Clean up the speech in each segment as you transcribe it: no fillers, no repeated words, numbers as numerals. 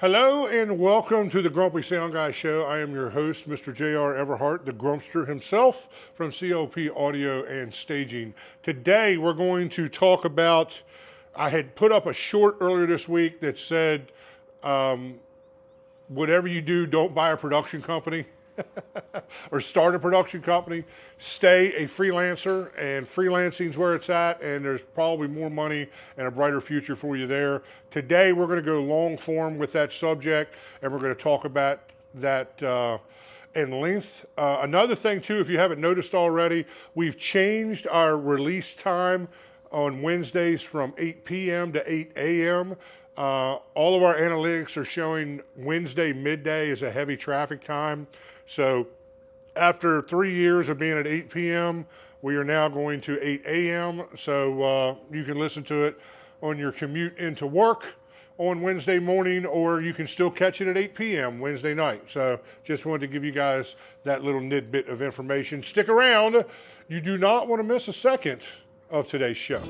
Hello and welcome to the Grumpy Sound Guy Show. I am your host, Mr. J.R. Everhart, the Grumpster himself from COP Audio and Staging. Today we're going to talk about, I had put up a short earlier this week that said, whatever you do, don't buy a production company or start a production company. Stay a freelancer, and freelancing is where it's at, and there's probably more money and a brighter future for you there. Today, we're going to go long form with that subject, and we're going to talk about that in length. Another thing, too, if you haven't noticed already, we've changed our release time on Wednesdays from 8 p.m. to 8 a.m. All of our analytics are showing Wednesday midday is a heavy traffic time. So after 3 years of being at 8 p.m., we are now going to 8 a.m. So you can listen to it on your commute into work on Wednesday morning, or you can still catch it at 8 p.m. Wednesday night. So just wanted to give you guys that little tidbit of information. Stick around. You do not want to miss a second of today's show.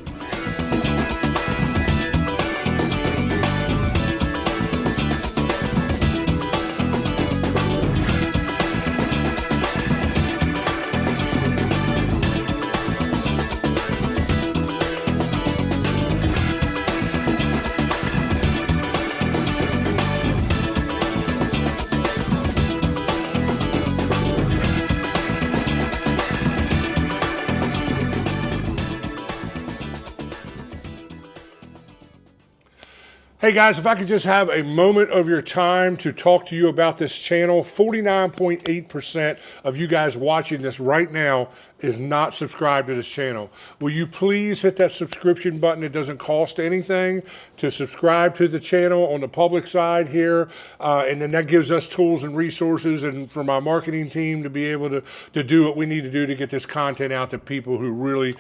Hey guys, if I could just have a moment of your time to talk to you about this channel. 49.8% of you guys watching this right now is not subscribed to this channel. Will you please hit that subscription button? It doesn't cost anything to subscribe to the channel on the public side here. And then that gives us tools and resources and for my marketing team to be able to do what we need to do to get this content out to people who really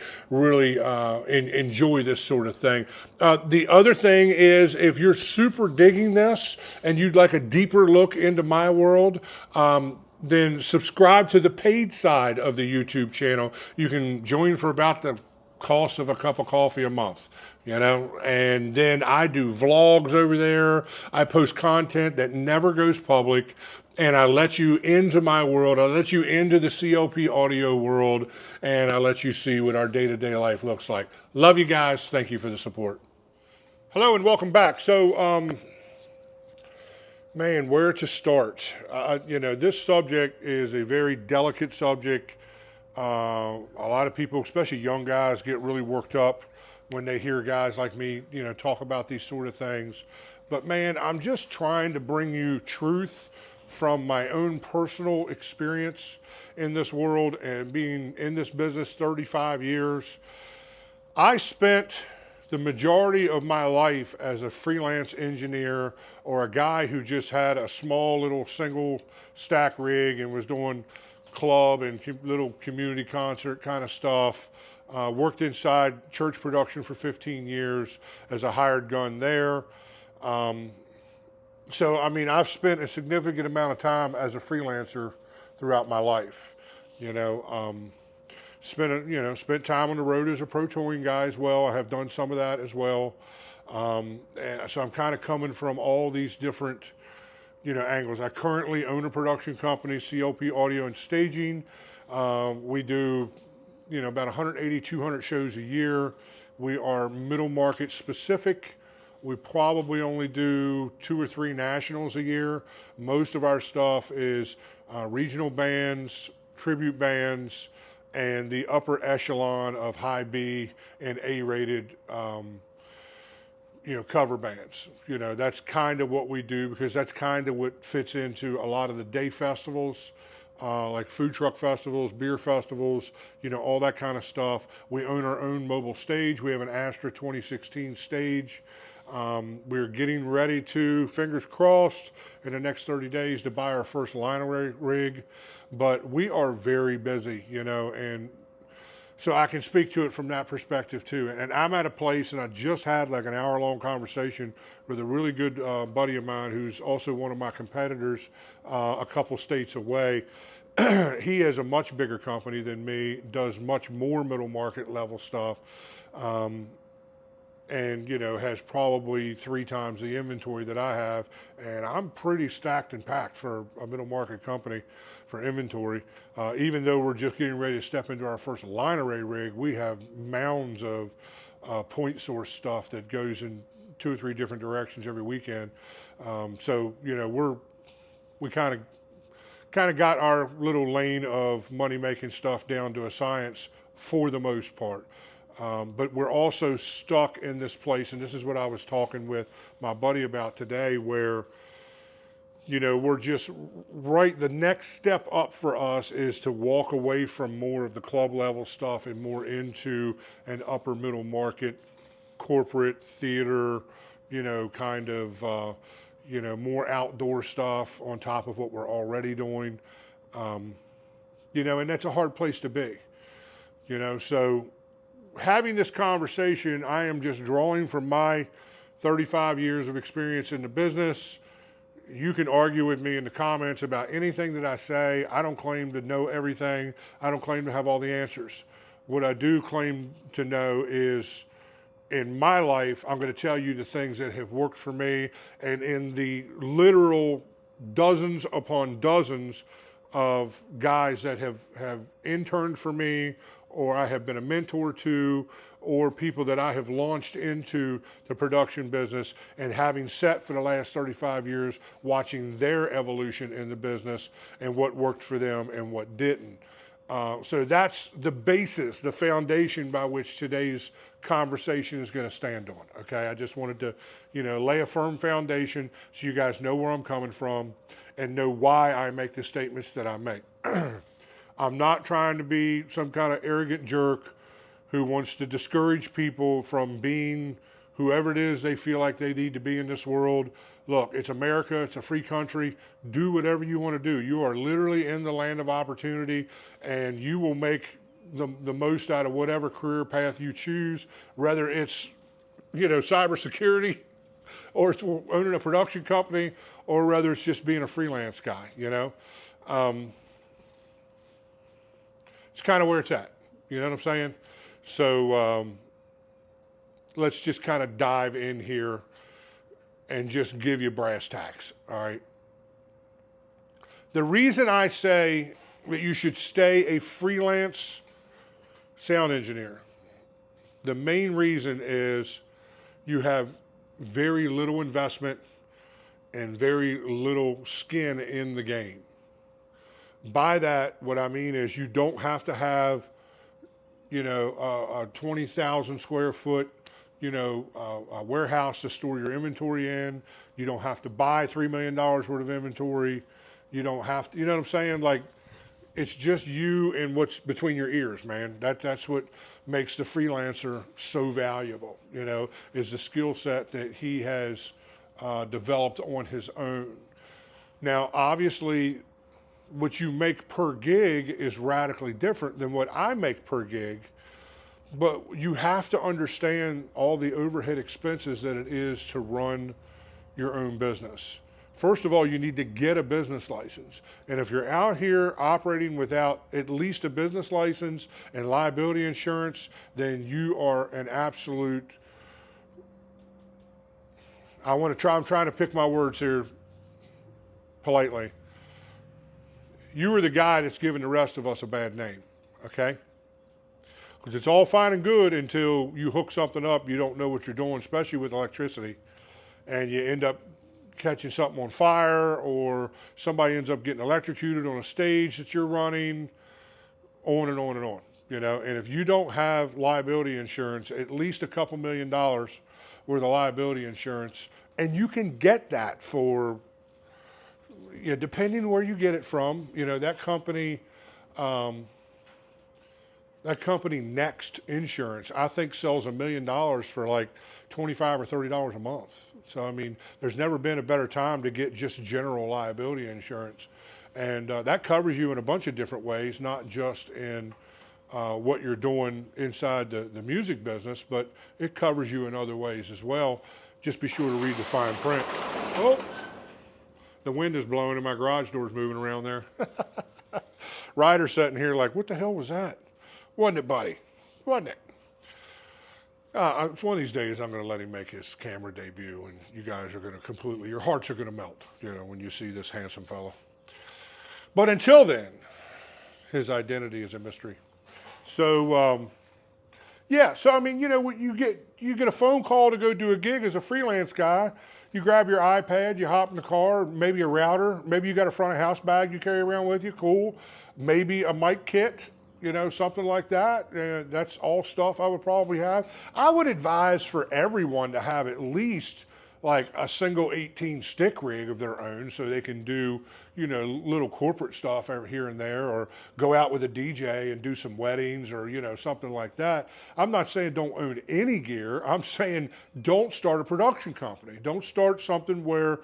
enjoy this sort of thing. The other thing is, if you're super digging this and you'd like a deeper look into my world, then subscribe to the paid side of the YouTube channel. You can join for about the cost of a cup of coffee a month, and then I do vlogs over there. I post content that never goes public, and I let you into my world. I let you into the COP audio world, and I let you see what our day-to-day life looks like. Love you guys. Thank you for the support. Hello and welcome back. So, man, where to start? This subject is a very delicate subject. A lot of people, especially young guys, get really worked up when they hear guys like me, talk about these sort of things. But man, I'm just trying to bring you truth from my own personal experience in this world and being in this business 35 years. I spent the majority of my life as a freelance engineer or a guy who just had a small little single stack rig and was doing club and little community concert kind of stuff. Worked inside church production for 15 years as a hired gun there. So, I mean, I've spent a significant amount of time as a freelancer throughout my life, Spent time on the road as a pro touring guy as well. I have done some of that as well. And so I'm kind of coming from all these different, angles. I currently own a production company, COP Audio and Staging. We do, about 180, 200 shows a year. We are middle market specific. We probably only do 2 or 3 nationals a year. Most of our stuff is regional bands, tribute bands, and the upper echelon of high B and A-rated, cover bands. That's kind of what we do, because that's kind of what fits into a lot of the day festivals, like food truck festivals, beer festivals, all that kind of stuff. We own our own mobile stage. We have an Astra 2016 stage. We're getting ready to, fingers crossed, in the next 30 days to buy our first liner rig. But we are very busy, and so I can speak to it from that perspective too. And I'm at a place, and I just had like an hour-long conversation with a really good buddy of mine who's also one of my competitors a couple states away. He has a much bigger company than me, does much more middle market level stuff. and has probably 3 times the inventory that I have, and I'm pretty stacked and packed for a middle market company for inventory. Even though we're just getting ready to step into our first line array rig, we have mounds of point source stuff that goes in 2 or 3 different directions every weekend. So we kind of got our little lane of money making stuff down to a science for the most part. But we're also stuck in this place, and this is what I was talking with my buddy about today, where we're just right. The next step up for us is to walk away from more of the club level stuff and more into an upper middle market, corporate theater, kind of, more outdoor stuff on top of what we're already doing. And that's a hard place to be, so having this conversation, I am just drawing from my 35 years of experience in the business. You can argue with me in the comments about anything that I say. I don't claim to know everything. I don't claim to have all the answers. What I do claim to know is, in my life, I'm going to tell you the things that have worked for me, and in the literal dozens upon dozens of guys that have interned for me, or I have been a mentor to, or people that I have launched into the production business, and having sat for the last 35 years watching their evolution in the business and what worked for them and what didn't. So that's the basis, the foundation by which today's conversation is going to stand on. Okay, I just wanted to, lay a firm foundation so you guys know where I'm coming from and know why I make the statements that I make. I'm not trying to be some kind of arrogant jerk who wants to discourage people from being whoever it is they feel like they need to be in this world. Look, it's America, it's a free country. Do whatever you want to do. You are literally in the land of opportunity, and you will make the most out of whatever career path you choose, whether it's, cybersecurity, or it's owning a production company, or whether it's just being a freelance guy, It's kind of where it's at. You know what I'm saying? So let's just kind of dive in here and just give you brass tacks, all right? The reason I say that you should stay a freelance sound engineer, the main reason is you have very little investment and very little skin in the game. By that, what I mean is you don't have to have, a 20,000 square foot, a warehouse to store your inventory in. You don't have to buy $3 million worth of inventory. You don't have to, you know what I'm saying? Like, it's just you and what's between your ears, man. That's what makes the freelancer so valuable, is the skill set that he has developed on his own. Now, obviously, what you make per gig is radically different than what I make per gig, but you have to understand all the overhead expenses that it is to run your own business. First of all, you need to get a business license. And if you're out here operating without at least a business license and liability insurance, then you are an absolute, I'm trying to pick my words here politely. You are the guy that's giving the rest of us a bad name, okay? Because it's all fine and good until you hook something up, you don't know what you're doing, especially with electricity, and you end up catching something on fire, or somebody ends up getting electrocuted on a stage that you're running, on and on and on, And if you don't have liability insurance, at least a couple $1 million worth of liability insurance, and you can get that for, depending where you get it from, that company Next Insurance, I think, sells $1 million for like $25 or $30 a month. So, there's never been a better time to get just general liability insurance. And that covers you in a bunch of different ways, not just in what you're doing inside the music business, but it covers you in other ways as well. Just be sure to read the fine print. Oh, the wind is blowing and my garage door's moving around there. Ryder's sitting here like, what the hell was that? Wasn't it, buddy? Wasn't it? It's one of these days I'm going to let him make his camera debut, and you guys are going to completely, your hearts are going to melt, when you see this handsome fellow. But until then, his identity is a mystery. So, yeah, so I mean, you get a phone call to go do a gig as a freelance guy. You grab your iPad, you hop in the car, maybe a router, maybe you got a front of house bag you carry around with you, cool. Maybe a mic kit, something like that. That's all stuff I would probably have. I would advise for everyone to have at least like a single 18 stick rig of their own so they can do, little corporate stuff here and there, or go out with a DJ and do some weddings or, something like that. I'm not saying don't own any gear. I'm saying don't start a production company. Don't start something where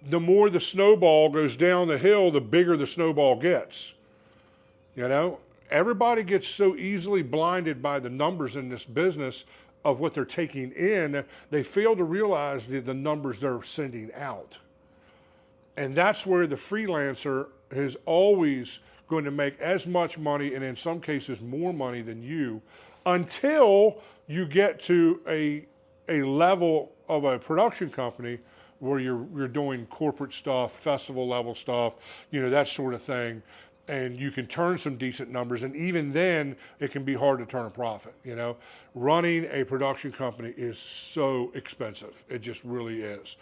the more the snowball goes down the hill, the bigger the snowball gets. Everybody gets so easily blinded by the numbers in this business of what they're taking in, they fail to realize the numbers they're sending out. And that's where the freelancer is always going to make as much money, and in some cases more money than you, until you get to a level of a production company where you're doing corporate stuff, festival level stuff, that sort of thing. And you can turn some decent numbers, and even then it can be hard to turn a profit. Running a production company is so expensive. It just really is.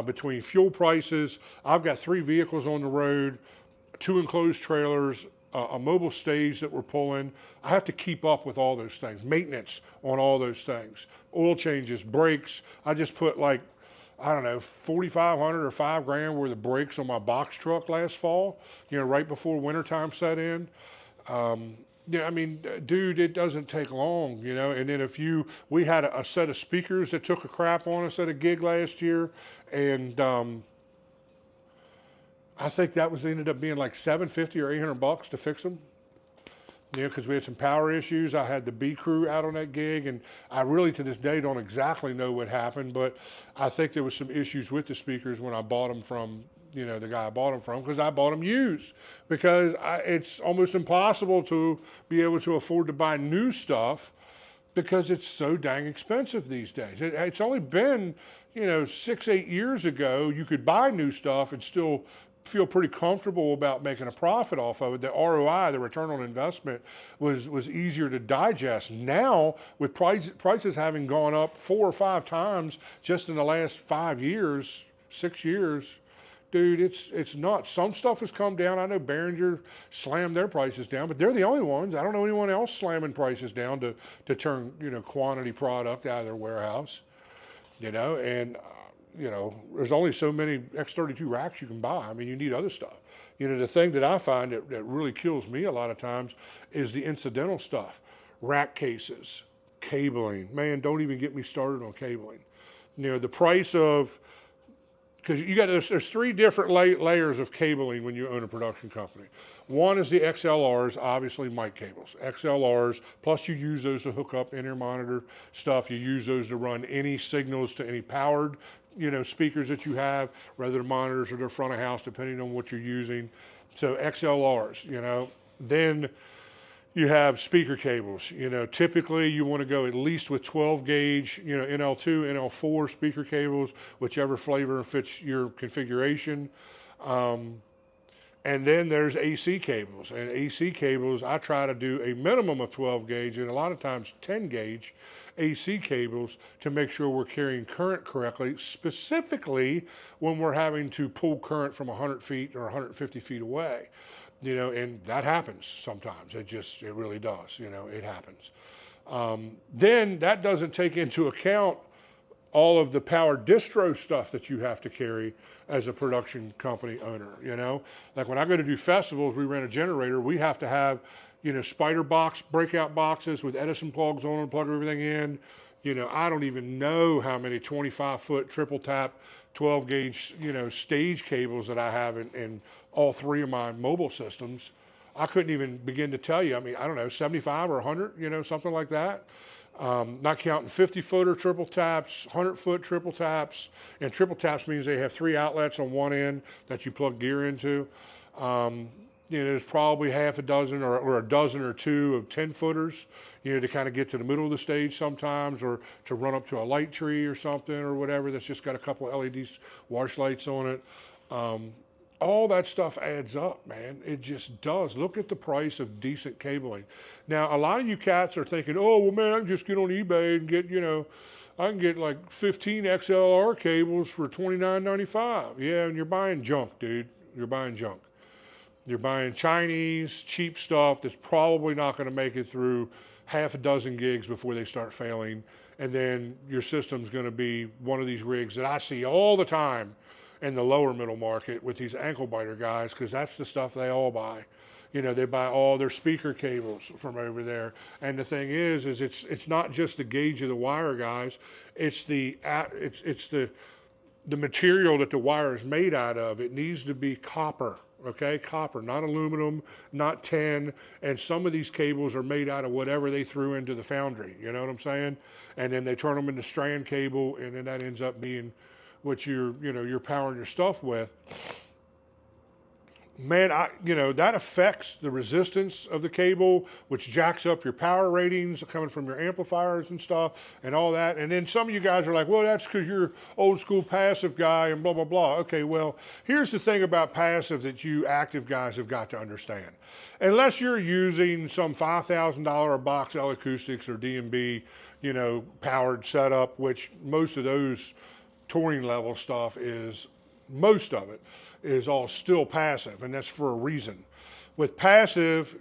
Between fuel prices, I've got 3 vehicles on the road, 2 enclosed trailers, a mobile stage that we're pulling. I have to keep up with all those things, maintenance on all those things, oil changes, brakes. I just put like, I don't know, $4,500 or $5,000 worth of brakes on my box truck last fall, right before wintertime set in. I mean, dude, it doesn't take long, and then we had a set of speakers that took a crap on us at a gig last year, and I think that ended up being like $750 or $800 to fix them. Because we had some power issues. I had the B crew out on that gig, and I really to this day don't exactly know what happened, but I think there was some issues with the speakers when I bought them from, the guy I bought them from, because I bought them used. Because it's almost impossible to be able to afford to buy new stuff because it's so dang expensive these days. It's only been, 6-8 years ago, you could buy new stuff and still feel pretty comfortable about making a profit off of it. The ROI, the return on investment, was easier to digest. Now, with prices having gone up 4 or 5 times just in the last 5 years, 6 years, dude, it's nuts. Some stuff has come down. I know Behringer slammed their prices down, but they're the only ones. I don't know anyone else slamming prices down to turn quantity product out of their warehouse. And there's only so many X32 racks you can buy. I mean, you need other stuff. The thing that I find that really kills me a lot of times is the incidental stuff. Rack cases, cabling. Man, don't even get me started on cabling. The price of, because there's 3 different layers of cabling when you own a production company. One is the XLRs, obviously mic cables. XLRs, plus you use those to hook up in-ear monitor stuff. You use those to run any signals to any powered speakers that you have, whether the monitors or the front of house, depending on what you're using. So XLRs, Then you have speaker cables. Typically you want to go at least with 12 gauge, NL2, NL4 speaker cables, whichever flavor fits your configuration. And then there's AC cables. And AC cables, I try to do a minimum of 12 gauge and a lot of times 10 gauge AC cables to make sure we're carrying current correctly, specifically when we're having to pull current from 100 feet or 150 feet away. And that happens sometimes. It really does. It happens. Then that doesn't take into account all of the power distro stuff that you have to carry as a production company owner. Like when I go to do festivals, we rent a generator. We have to have, spider box, breakout boxes with Edison plugs on them, plug everything in. I don't even know how many 25-foot triple tap 12 gauge, stage cables that I have in all 3 of my mobile systems. I couldn't even begin to tell you. I mean, I don't know, 75 or 100, something like that. Not counting 50-footer triple taps, 100-foot triple taps. And triple taps means they have 3 outlets on one end that you plug gear into. there's probably half a dozen or a dozen or two of 10 footers, to kind of get to the middle of the stage sometimes, or to run up to a light tree or something or whatever that's just got a couple of LED wash lights on it. All that stuff adds up, man. It just does. Look at the price of decent cabling. Now, a lot of you cats are thinking, oh, well, man, I can just get on eBay and get, I can get like 15 XLR cables for $29.95. Yeah, and you're buying junk, dude. You're buying junk. You're buying Chinese, cheap stuff that's probably not going to make it through half a dozen gigs before they start failing. And then your system's going to be one of these rigs that I see all the time in the lower middle market with these ankle biter guys, because that's the stuff they all buy. They buy all their speaker cables from over there. And the thing is it's not just the gauge of the wire, guys. It's the material that the wire is made out of. It needs to be copper. Okay, copper, not aluminum, not tin. And some of these cables are made out of whatever they threw into the foundry. You know what I'm saying? And then they turn them into strand cable, and then that ends up being what you're powering your stuff with. Man, that affects the resistance of the cable, which jacks up your power ratings coming from your amplifiers and stuff and all that. And then some of you guys are like, well, that's because you're old school passive guy and blah, blah, blah. Okay, well, here's the thing about passive that you active guys have got to understand. Unless you're using some $5,000 a box L Acoustics or D&B, powered setup, which most of those touring level stuff most of it is all still passive, and that's for a reason. With passive,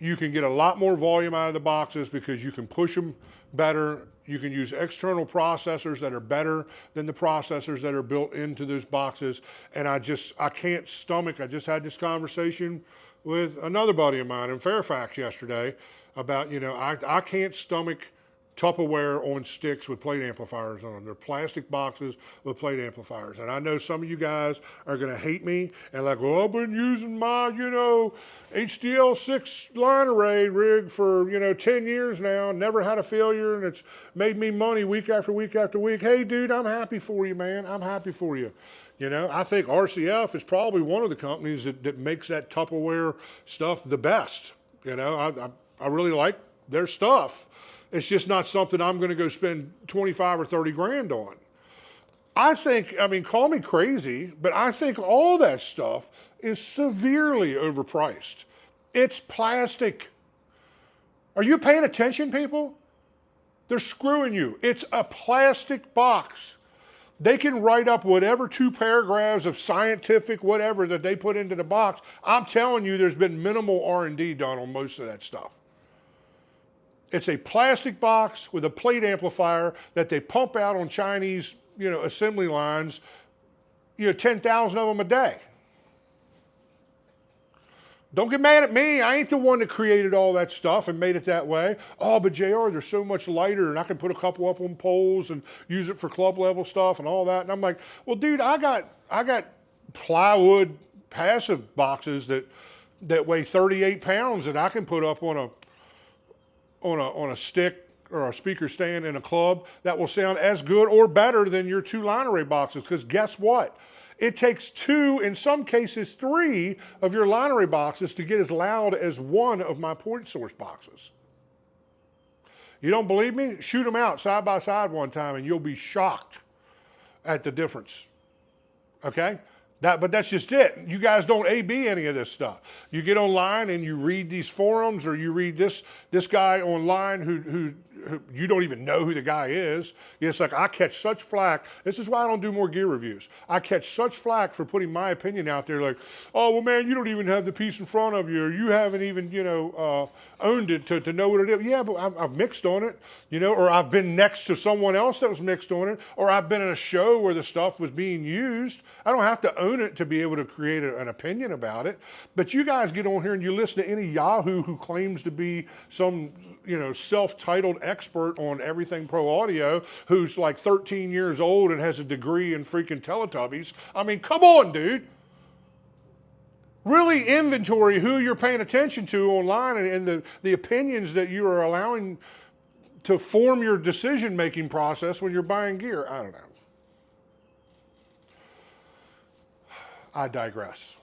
you can get a lot more volume out of the boxes because you can push them better. You can use external processors that are better than the processors that are built into those boxes. And I can't stomach, I just had this conversation with another buddy of mine in Fairfax yesterday about, I can't stomach Tupperware on sticks with plate amplifiers on them. They're plastic boxes with plate amplifiers. And I know some of you guys are going to hate me and like, well, I've been using my, HDL6 line array rig for, 10 years now, never had a failure, and it's made me money week after week after week. Hey, dude, I'm happy for you, man. I'm happy for you. I think RCF is probably one of the companies that makes that Tupperware stuff the best. I really like their stuff. It's just not something I'm going to go spend 25 or 30 grand on. Call me crazy, but I think all that stuff is severely overpriced. It's plastic. Are you paying attention, people? They're screwing you. It's a plastic box. They can write up whatever 2 paragraphs of scientific whatever that they put into the box. I'm telling you, there's been minimal R&D done on most of that stuff. It's a plastic box with a plate amplifier that they pump out on Chinese, assembly lines, 10,000 of them a day. Don't get mad at me. I ain't the one that created all that stuff and made it that way. Oh, but JR, they're so much lighter, and I can put a couple up on poles and use it for club level stuff and all that. And I'm like, well, dude, I got plywood passive boxes that weigh 38 pounds that I can put up on a stick or a speaker stand in a club that will sound as good or better than your 2 line array boxes. Because guess what? It takes 2, in some cases 3, of your line array boxes to get as loud as 1 of my point source boxes. You don't believe me? Shoot them out side by side one time and you'll be shocked at the difference. Okay? But that's just it. You guys don't A/B any of this stuff. You get online and you read these forums, or you read this guy online who you don't even know who the guy is. It's like I catch such flack. This is why I don't do more gear reviews. I catch such flack for putting my opinion out there like, oh, well, man, you don't even have the piece in front of you, or you haven't even, owned it to know what it is. Yeah, but I've mixed on it, or I've been next to someone else that was mixed on it, or I've been in a show where the stuff was being used. I don't have to own it to be able to create an opinion about it. But you guys get on here and you listen to any Yahoo who claims to be some, self-titled expert on everything pro audio, who's like 13 years old and has a degree in freaking Teletubbies. I mean, come on, dude. Really inventory who you're paying attention to online and the opinions that you are allowing to form your decision-making process when you're buying gear. I don't know. I digress.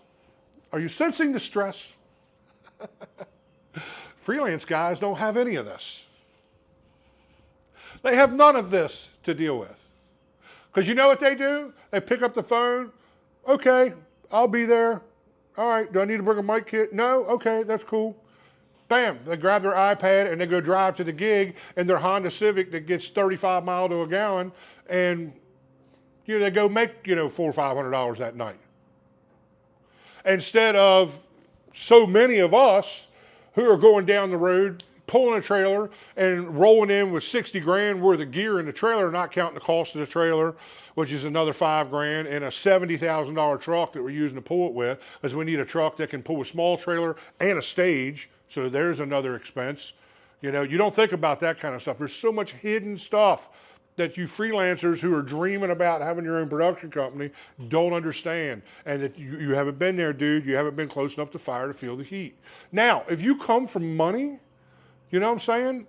Are you sensing the stress? Freelance guys don't have any of this. They have none of this to deal with. Because you know what they do? They pick up the phone. Okay, I'll be there. All right, do I need to bring a mic kit? No? Okay, that's cool. Bam, they grab their iPad and they go drive to the gig in their Honda Civic that gets 35 miles to a gallon, and they go make $400 or $500 that night. Instead of so many of us who are going down the road, pulling a trailer and rolling in with 60 grand worth of gear in the trailer, not counting the cost of the trailer, which is another 5 grand, and a $70,000 truck that we're using to pull it with, because we need a truck that can pull a small trailer and a stage. So there's another expense. You don't think about that kind of stuff. There's so much hidden stuff that you freelancers who are dreaming about having your own production company don't understand. And that you haven't been there, dude. You haven't been close enough to fire to feel the heat. Now, if you come from money, you know what I'm saying?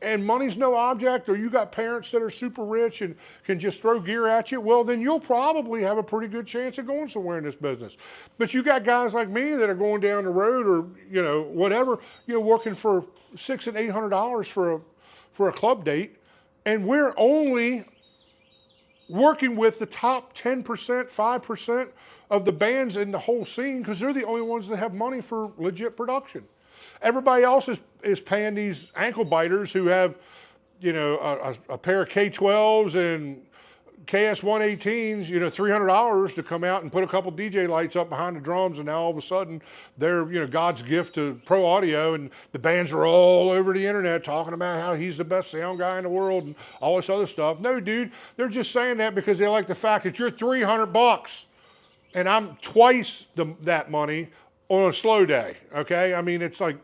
And money's no object, or you got parents that are super rich and can just throw gear at you, well, then you'll probably have a pretty good chance of going somewhere in this business. But you got guys like me that are going down the road, or whatever, working for $600 and $800 for a club date, and we're only working with the top 10%, 5% of the bands in the whole scene, because they're the only ones that have money for legit production. Everybody else is paying these ankle biters who have, a pair of K12s and KS118s, $300 to come out and put a couple DJ lights up behind the drums, and now all of a sudden they're, God's gift to pro audio, and the bands are all over the internet talking about how he's the best sound guy in the world and all this other stuff. No, dude, they're just saying that because they like the fact that you're $300 and I'm twice that money on a slow day, okay? I mean, it's like,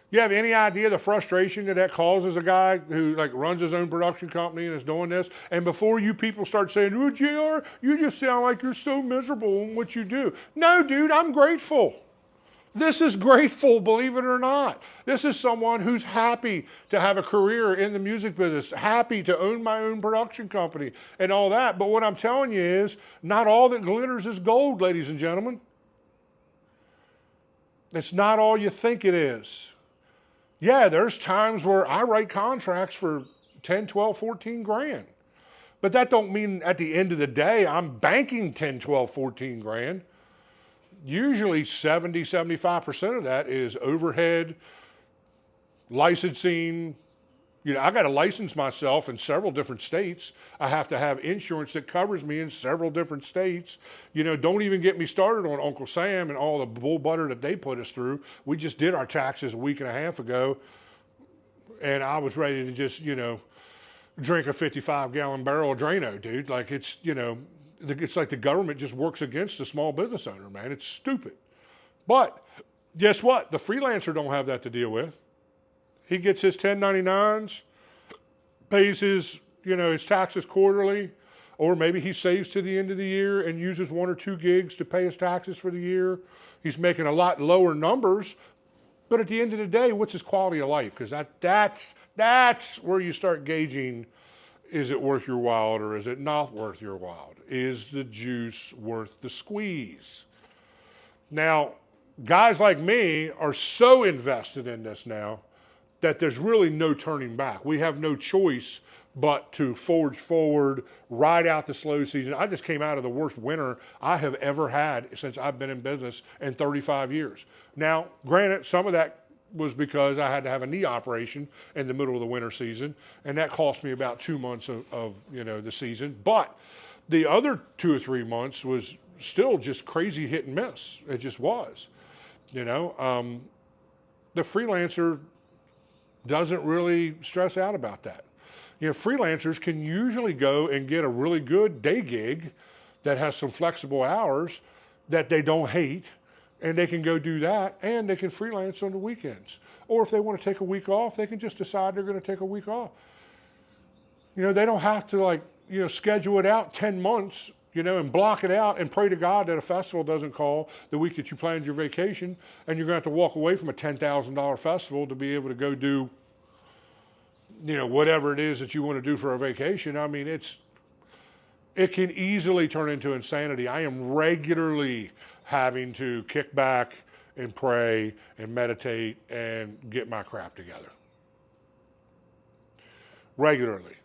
you have any idea the frustration that causes a guy who runs his own production company and is doing this? And before you people start saying, "Oh, JR, you just sound like you're so miserable in what you do." No, dude, I'm grateful. This is grateful, believe it or not. This is someone who's happy to have a career in the music business, happy to own my own production company and all that. But what I'm telling you is, not all that glitters is gold, ladies and gentlemen. It's not all you think it is. Yeah, there's times where I write contracts for 10, 12, 14 grand. But that don't mean at the end of the day, I'm banking 10, 12, 14 grand. Usually 70, 75% of that is overhead, licensing. I got to license myself in several different states. I have to have insurance that covers me in several different states. Don't even get me started on Uncle Sam and all the bull butter that they put us through. We just did our taxes a week and a half ago, and I was ready to just, drink a 55-gallon barrel of Drano, dude. Like, it's like the government just works against the small business owner, man. It's stupid. But guess what? The freelancer don't have that to deal with. He gets his 1099s, pays his taxes quarterly, or maybe he saves to the end of the year and uses 1 or 2 gigs to pay his taxes for the year. He's making a lot lower numbers, but at the end of the day, what's his quality of life? Because that's where you start gauging, is it worth your while or is it not worth your while? Is the juice worth the squeeze? Now, guys like me are so invested in this now that there's really no turning back. We have no choice but to forge forward, ride out the slow season. I just came out of the worst winter I have ever had since I've been in business in 35 years. Now, granted, some of that was because I had to have a knee operation in the middle of the winter season, and that cost me about 2 months of the season. But the other 2 or 3 months was still just crazy hit and miss. It just was. The freelancer doesn't really stress out about that. Freelancers can usually go and get a really good day gig that has some flexible hours that they don't hate, and they can go do that, and they can freelance on the weekends. Or if they want to take a week off, they can just decide they're going to take a week off. They don't have to schedule it out 10 months, and block it out and pray to God that a festival doesn't call the week that you planned your vacation, and you're going to have to walk away from a $10,000 festival to be able to go do, whatever it is that you want to do for a vacation. I mean, it's it can easily turn into insanity. I am regularly having to kick back and pray and meditate and get my crap together. Regularly.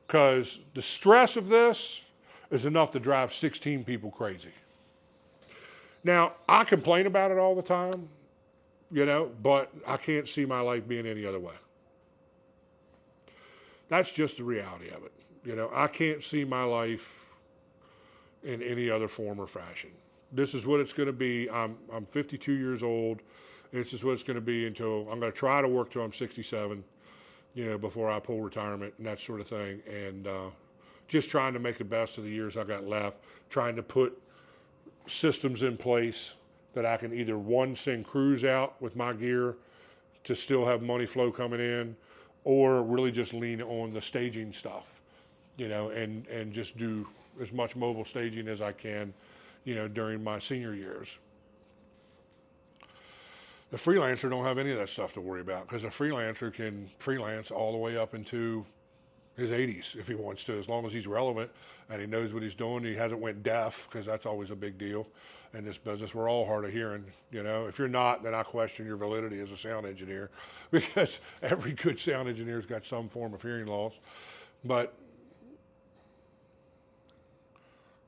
Because the stress of this is enough to drive 16 people crazy. Now, I complain about it all the time, but I can't see my life being any other way. That's just the reality of it. I can't see my life in any other form or fashion. This is what it's going to be. I'm 52 years old. This is what it's going to be until I'm going to try to work till I'm 67, before I pull retirement and that sort of thing. And just trying to make the best of the years I got left, trying to put systems in place that I can either, one, send crews out with my gear to still have money flow coming in, or really just lean on the staging stuff, and just do as much mobile staging as I can, during my senior years. The freelancer don't have any of that stuff to worry about, because a freelancer can freelance all the way up into his 80s if he wants to, as long as he's relevant and he knows what he's doing. He hasn't went deaf, because that's always a big deal in this business. We're all hard of hearing. If you're not, then I question your validity as a sound engineer, because every good sound engineer's got some form of hearing loss. But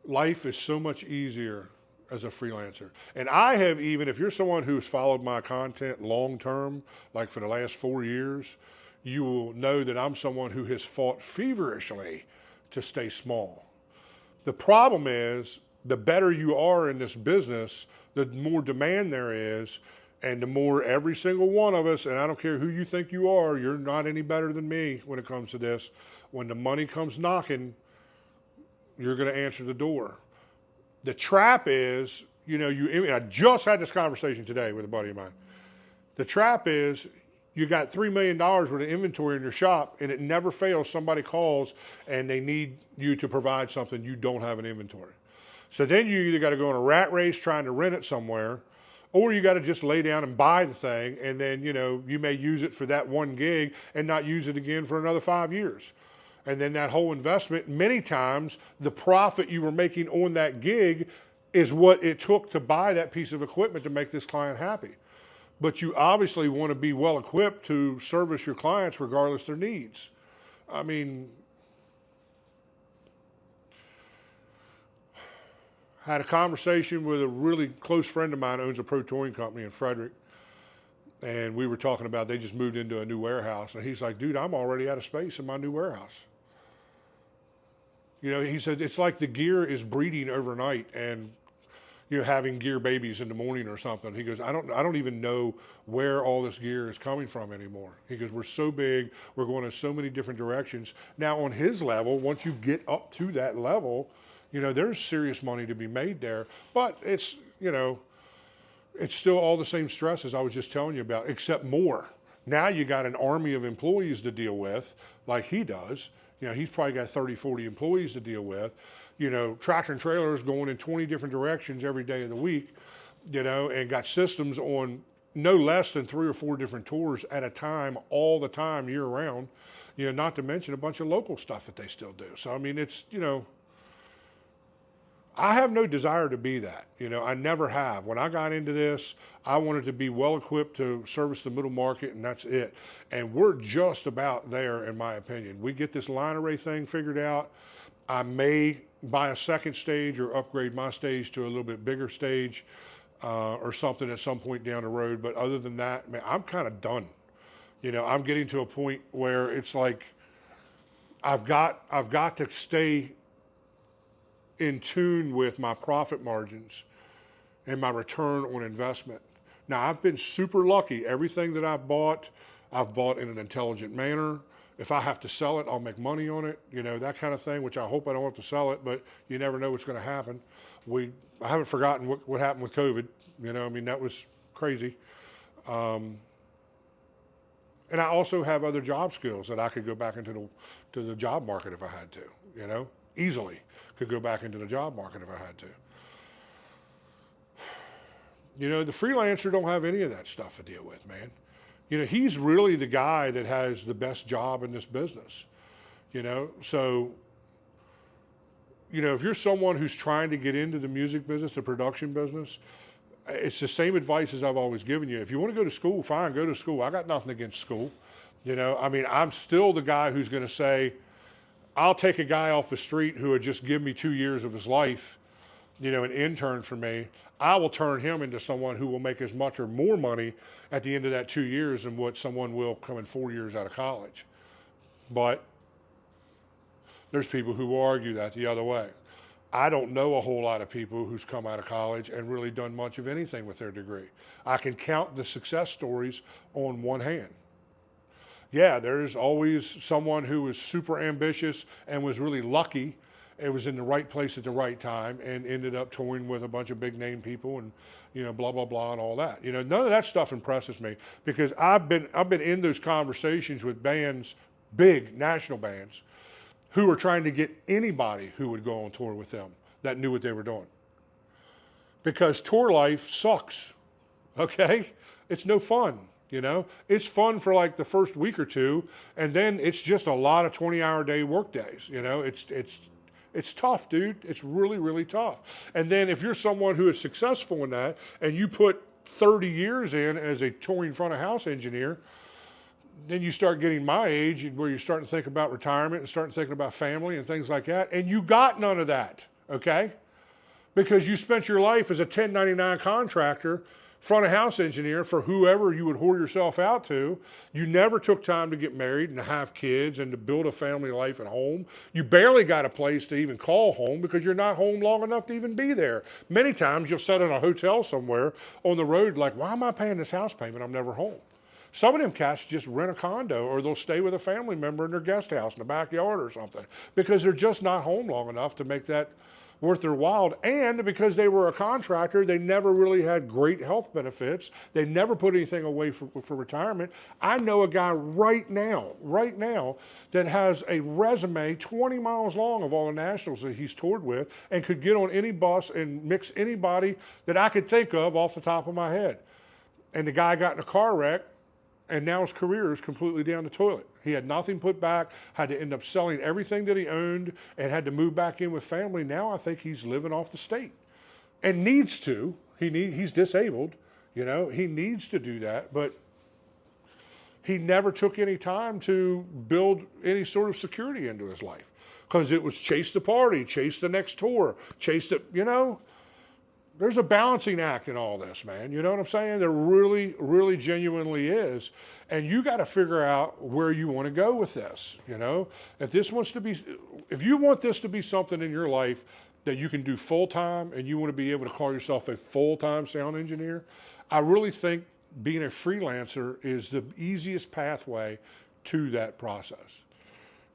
life is so much easier as a freelancer. And I have, even if you're someone who's followed my content long term, like for the last 4 years, you will know that I'm someone who has fought feverishly to stay small. The problem is, the better you are in this business, the more demand there is, and the more every single one of us, and I don't care who you think you are, you're not any better than me when it comes to this. When the money comes knocking, you're going to answer the door. The trap is, I just had this conversation today with a buddy of mine. The trap is, you got $3 million worth of inventory in your shop, and it never fails. Somebody calls and they need you to provide something, you don't have an inventory. So then you either got to go on a rat race trying to rent it somewhere, or you got to just lay down and buy the thing, and then, you may use it for that one gig and not use it again for another 5 years. And then that whole investment, many times the profit you were making on that gig is what it took to buy that piece of equipment to make this client happy. But you obviously want to be well equipped to service your clients regardless of their needs. I mean, had a conversation with a really close friend of mine who owns a pro touring company in Frederick. And we were talking about, they just moved into a new warehouse. And he's like, dude, I'm already out of space in my new warehouse. He said, it's like the gear is breeding overnight and, having gear babies in the morning or something. He goes, I don't even know where all this gear is coming from anymore. He goes, we're so big, we're going in so many different directions. Now on his level, once you get up to that level, there's serious money to be made there, but it's, it's still all the same stress as I was just telling you about, except more. Now you got an army of employees to deal with, like he does. He's probably got 30, 40 employees to deal with. Tractor and trailers going in 20 different directions every day of the week, and got systems on no less than 3 or 4 different tours at a time, all the time, year round, not to mention a bunch of local stuff that they still do. So, I mean, it's, I have no desire to be that. I never have. When I got into this, I wanted to be well equipped to service the middle market, and that's it. And we're just about there, in my opinion. We get this line array thing figured out. I may buy a second stage or upgrade my stage to a little bit bigger stage or something at some point down the road. But other than that, man, I'm kind of done. I'm getting to a point where it's like I've got to stay in tune with my profit margins and my return on investment. Now, I've been super lucky. Everything that I've bought in an intelligent manner. If I have to sell it, I'll make money on it, that kind of thing, which I hope I don't have to sell it, but you never know what's going to happen. I haven't forgotten what happened with COVID. That was crazy. And I also have other job skills that I could go back into the job market if I had to, easily could go back into the job market if I had to. The freelancer don't have any of that stuff to deal with, man. He's really the guy that has the best job in this business, so if you're someone who's trying to get into the music business, the production business, it's the same advice as I've always given you. If you want to go to school, fine, go to school. I got nothing against school. I mean, I'm still the guy who's going to say, I'll take a guy off the street who would just give me 2 years of his life, an intern for me. I will turn him into someone who will make as much or more money at the end of that 2 years than what someone will coming 4 years out of college. But there's people who will argue that the other way. I don't know a whole lot of people who's come out of college and really done much of anything with their degree. I can count the success stories on one hand. Yeah, there's always someone who was super ambitious and was really lucky. It was in the right place at the right time and ended up touring with a bunch of big name people and, blah, blah, blah, and all that. None of that stuff impresses me because I've been in those conversations with bands, big national bands, who were trying to get anybody who would go on tour with them that knew what they were doing. Because tour life sucks, okay? It's no fun, It's fun for like the first week or two, and then it's just a lot of 20-hour-day work days, It's tough, dude. It's really, really tough. And then if you're someone who is successful in that and you put 30 years in as a touring front of house engineer, then you start getting my age where you're starting to think about retirement and starting thinking about family and things like that. And you got none of that, okay? Because you spent your life as a 1099 contractor, front of house engineer for whoever you would whore yourself out to. You never took time to get married and to have kids and to build a family life at home. You barely got a place to even call home because you're not home long enough to even be there. Many times you'll sit in a hotel somewhere on the road like, why am I paying this house payment? I'm never home. Some of them cats just rent a condo or they'll stay with a family member in their guest house in the backyard or something because they're just not home long enough to make that worth their while. And because they were a contractor, they never really had great health benefits. They never put anything away for retirement. I know a guy right now, that has a resume 20 miles long of all the nationals that he's toured with and could get on any bus and mix anybody that I could think of off the top of my head. And the guy got in a car wreck, and now his career is completely down the toilet. He had nothing put back, had to end up selling everything that he owned, and had to move back in with family. Now I think he's living off the state and needs to. He's disabled, he needs to do that, but he never took any time to build any sort of security into his life because it was chase the party, chase the next tour, chase the, There's a balancing act in all this, man. You know what I'm saying? There really, really genuinely is. And you got to figure out where you want to go with this. If you want this to be something in your life that you can do full time and you want to be able to call yourself a full-time sound engineer, I really think being a freelancer is the easiest pathway to that process.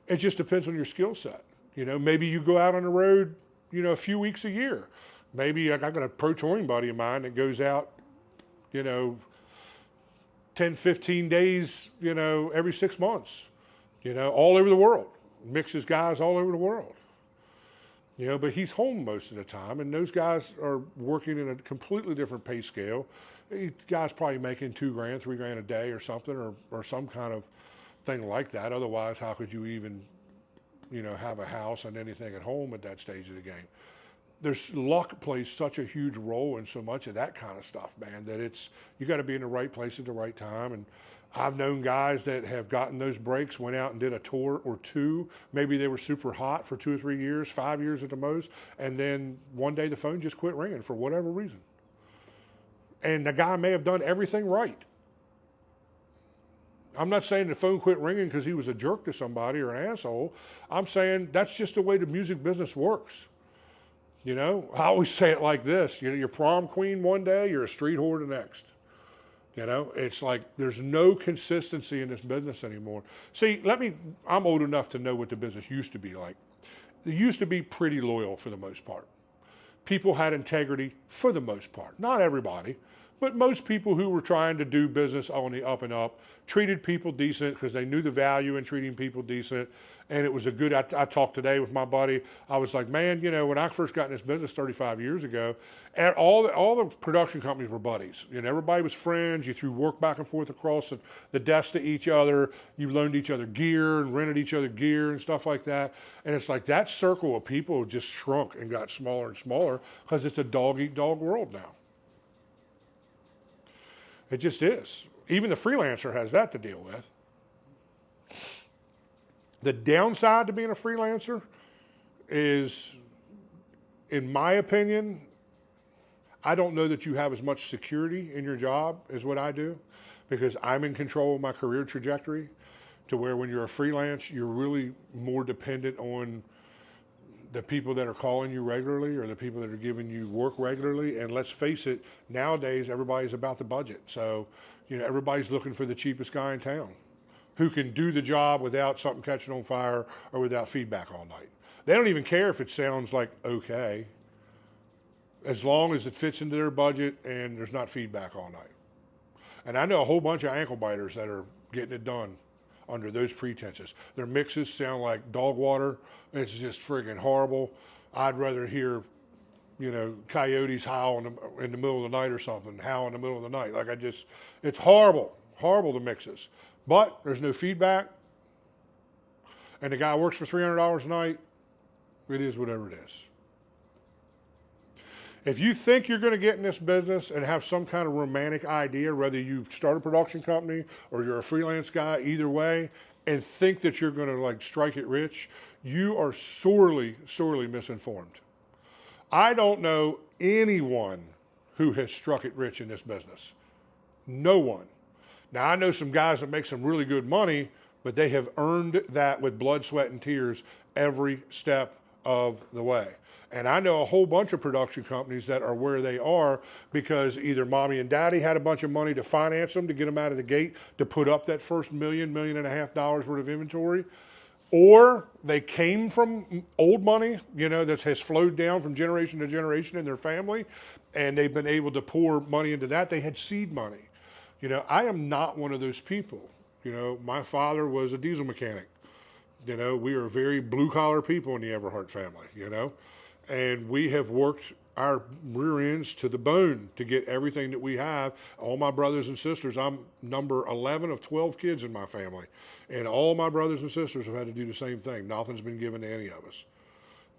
It just depends on your skill set. Maybe you go out on the road, a few weeks a year. Maybe I got a pro touring buddy of mine that goes out, 10, 15 days, every 6 months, all over the world, mixes guys all over the world, but he's home most of the time. And those guys are working in a completely different pay scale. The guy's probably making $2,000, $3,000 a day or something, or some kind of thing like that. Otherwise, how could you even, have a house and anything at home at that stage of the game? Luck plays such a huge role in so much of that kind of stuff, man, that you got to be in the right place at the right time. And I've known guys that have gotten those breaks, went out and did a tour or two. Maybe they were super hot for 2 or 3 years, 5 years at the most. And then one day the phone just quit ringing for whatever reason. And the guy may have done everything right. I'm not saying the phone quit ringing because he was a jerk to somebody or an asshole. I'm saying that's just the way the music business works. I always say it like this, you're prom queen one day, you're a street whore the next. It's like there's no consistency in this business anymore. See, I'm old enough to know what the business used to be like. It used to be pretty loyal for the most part. People had integrity for the most part. Not everybody, But most people who were trying to do business on the up and up treated people decent because they knew the value in treating people decent. And it was a good, I talked today with my buddy. I was like, man, when I first got in this business 35 years ago, all the production companies were buddies. Everybody was friends. You threw work back and forth across the desk to each other. You loaned each other gear and rented each other gear and stuff like that. And it's like that circle of people just shrunk and got smaller and smaller because it's a dog-eat-dog world now. It just is. Even the freelancer has that to deal with. The downside to being a freelancer is, in my opinion, I don't know that you have as much security in your job as what I do, because I'm in control of my career trajectory, to where when you're a freelance, you're really more dependent on the people that are calling you regularly or the people that are giving you work regularly. And let's face it, nowadays, everybody's about the budget. So, everybody's looking for the cheapest guy in town who can do the job without something catching on fire or without feedback all night. They don't even care if it sounds like okay, as long as it fits into their budget and there's not feedback all night. And I know a whole bunch of ankle biters that are getting it done under those pretenses. Their mixes sound like dog water. It's just friggin' horrible. I'd rather hear, coyotes howl in the middle of the night or something, howl in the middle of the night. It's horrible, the mixes. But there's no feedback, and the guy works for $300 a night. It is whatever it is. If you think you're going to get in this business and have some kind of romantic idea, whether you start a production company or you're a freelance guy, either way, and think that you're going to strike it rich, you are sorely, sorely misinformed. I don't know anyone who has struck it rich in this business. No one. Now, I know some guys that make some really good money, but they have earned that with blood, sweat, and tears every step of the way. And I know a whole bunch of production companies that are where they are because either mommy and daddy had a bunch of money to finance them, to get them out of the gate, to put up that first $1.5 million worth of inventory, or they came from old money, that has flowed down from generation to generation in their family, and they've been able to pour money into that. They had seed money. I am not one of those people. My father was a diesel mechanic. We are very blue-collar people in the Everhart family, and we have worked our rear ends to the bone to get everything that we have. All my brothers and sisters, I'm number 11 of 12 kids in my family, and all my brothers and sisters have had to do the same thing. Nothing's been given to any of us.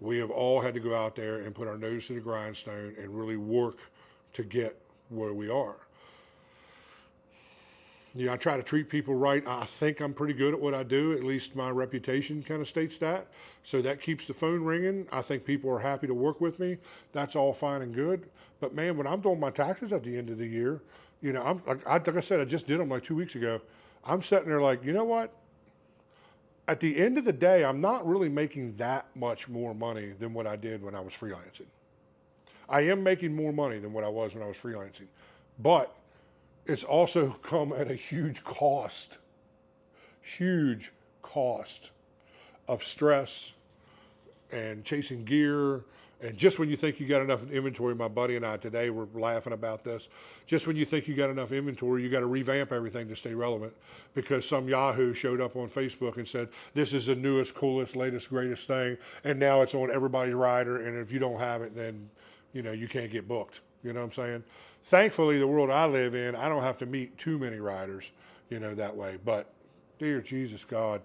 We have all had to go out there and put our nose to the grindstone and really work to get where we are. I try to treat people right. I think I'm pretty good at what I do. At least my reputation kind of states that. So that keeps the phone ringing. I think people are happy to work with me. That's all fine and good. But man, when I'm doing my taxes at the end of the year, like I said, I just did them 2 weeks ago. I'm sitting there like, you know what? At the end of the day, I'm not really making that much more money than what I did when I was freelancing. I am making more money than what I was when I was freelancing. But it's also come at a huge cost of stress and chasing gear. And just when you think you got enough inventory, my buddy and I today were laughing about this. Just when you think you got enough inventory, you got to revamp everything to stay relevant, because some Yahoo showed up on Facebook and said, this is the newest, coolest, latest, greatest thing. And now it's on everybody's rider. And if you don't have it, then, you can't get booked. You know what I'm saying? Thankfully, the world I live in, I don't have to meet too many riders, that way. But, dear Jesus God,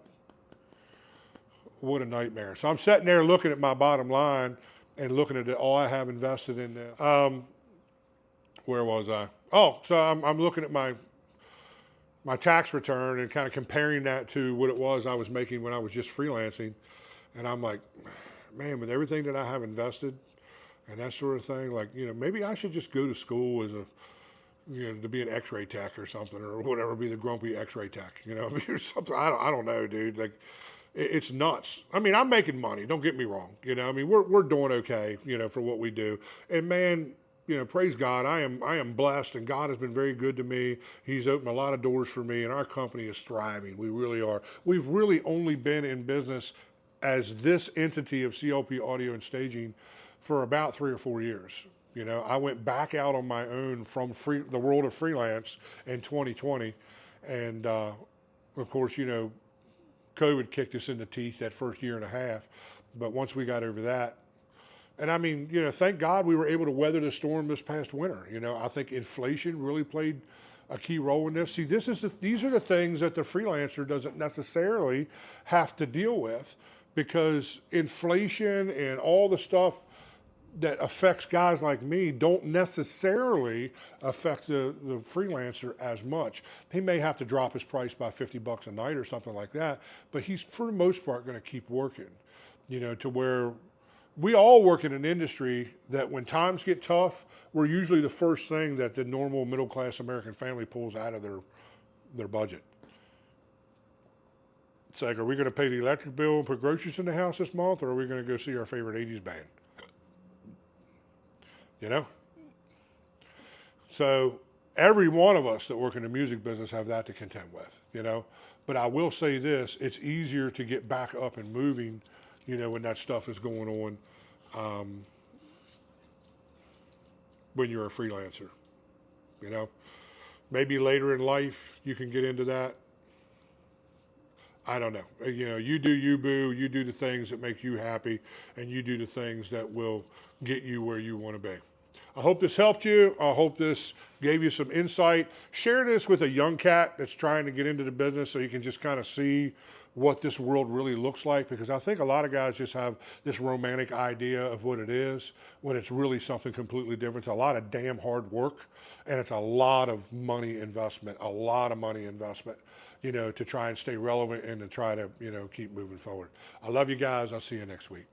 what a nightmare. So I'm sitting there looking at my bottom line and looking at all I have invested in this. Where was I? Oh, so I'm looking at my tax return and kind of comparing that to what it was I was making when I was just freelancing. And I'm like, man, with everything that I have invested, and that sort of thing, maybe I should just go to school as to be an X-ray tech or something, or whatever, be the grumpy X-ray tech, or something. I don't know, dude. It's nuts. I mean, I'm making money. Don't get me wrong. We're doing okay, for what we do. And man, praise God, I am blessed, and God has been very good to me. He's opened a lot of doors for me, and our company is thriving. We really are. We've really only been in business as this entity of CLP Audio and Staging for about 3 or 4 years. You know, I went back out on my own from the world of freelance in 2020. And of course, you know, COVID kicked us in the teeth that first year and a half. But once we got over that, and I mean, you know, thank God we were able to weather the storm this past winter. You know, I think inflation really played a key role in this. See, these are the things that the freelancer doesn't necessarily have to deal with, because inflation and all the stuff that affects guys like me don't necessarily affect the freelancer as much. He may have to drop his price by $50 a night or something like that, but he's for the most part going to keep working, you know, to where we all work in an industry that when times get tough, we're usually the first thing that the normal middle-class American family pulls out of their budget. It's like, are we going to pay the electric bill and put groceries in the house this month, or are we going to go see our favorite 80s band? You know? So every one of us that work in the music business have that to contend with, you know? But I will say this, it's easier to get back up and moving, you know, when that stuff is going on, when you're a freelancer, you know? Maybe later in life you can get into that. I don't know. You know, you do you, boo. You do the things that make you happy, and you do the things that will get you where you want to be. I hope this helped you. I hope this gave you some insight. Share this with a young cat that's trying to get into the business so you can just kind of see what this world really looks like, because I think a lot of guys just have this romantic idea of what it is when it's really something completely different. It's a lot of damn hard work, and it's a lot of money investment, you know, to try and stay relevant and to try to, you know, keep moving forward. I love you guys. I'll see you next week.